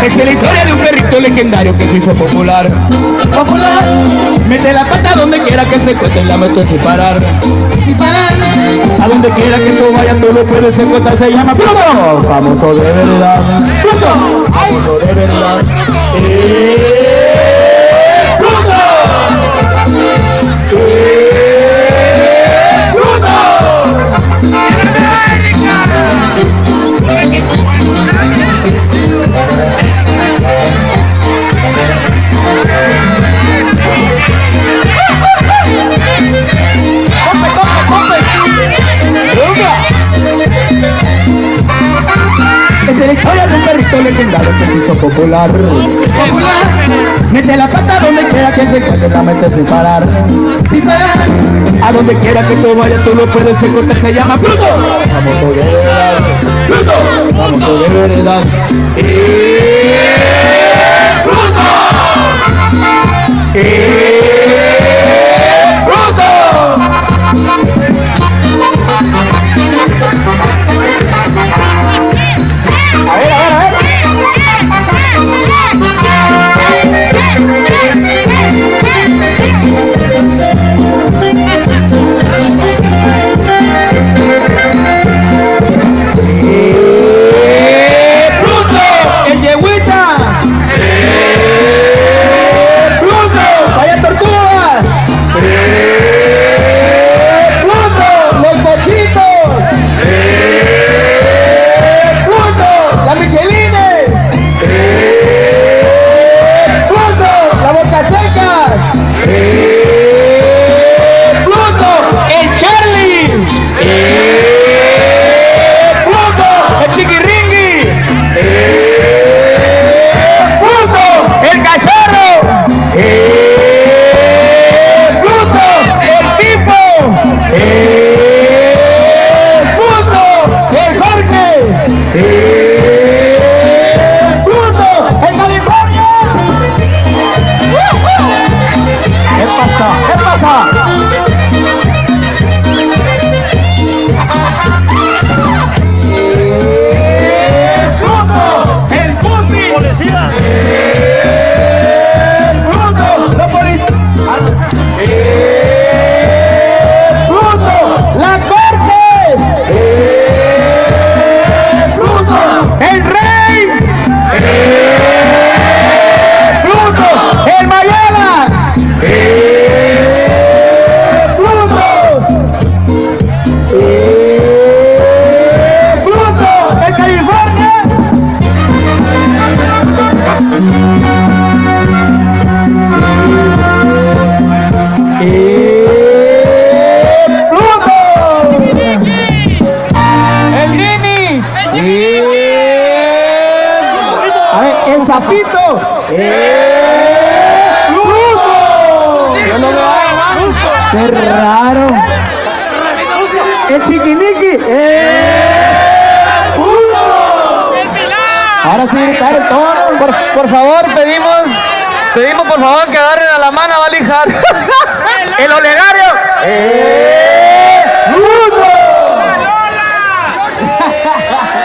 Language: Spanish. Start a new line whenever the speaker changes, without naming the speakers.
Esta es la historia de un perrito legendario que se hizo popular. Popular. Mete la pata donde quiera que se encuentre, la meto sin parar. Sin parar. A donde quiera que tú vayas tú lo puedes encontrar, se llama Pluto. Famoso de verdad. Pluto. Famoso de verdad. Pluto. Esta es la historia de un perrito legendario que se hizo popular. Popular. Mete la pata donde quiera que se encuentre, la mete sin parar. Sin parar. A donde quiera que tú vayas tú lo puedes encontrar, se llama Pluto. Famoso de verdad. Pluto. Famoso de verdad. Pluto. Pluto. A ver. ¡Pluto! ¡El yegüita! ¡Pluto! ¡Vaya tortugas! ¡Pluto! ¡Los cochitos! ¡Pluto! ¡Las michelines! ¡Pluto! ¡Las bocas secas! ¡Pluto! ¡El Charlie! ¡Pluto! ¡El chiquiringui! ¡Pluto! ¡El cachorro! ¡Pluto! ¡El tipo! ¡Pluto! ¡El Jorge! ¡Pluto! ¡El California! ¿Qué pasa? ¿Qué pasa? ¡Pluto! ¡El Pussy! ¡Policía! ¡Pluto! ¡La policía! ¡Pluto! ¡La Cortes! ¡Pluto! ¡El Rey! ¡Pluto! ¡El Mayala! ¡Pluto! ¡Pluto! ¡El California! ¡Pluto! ¡El Nini! A ver, el Zapito. ¡Pluto! Yo lo veo ahí, man. ¡Qué raro! El Chiquiniqui. ¡Pluto! Ahora sí gritar el tono.
Por favor, pedimos por favor que agarren a la mano a lijar.
El Olegario. ¡Pluto!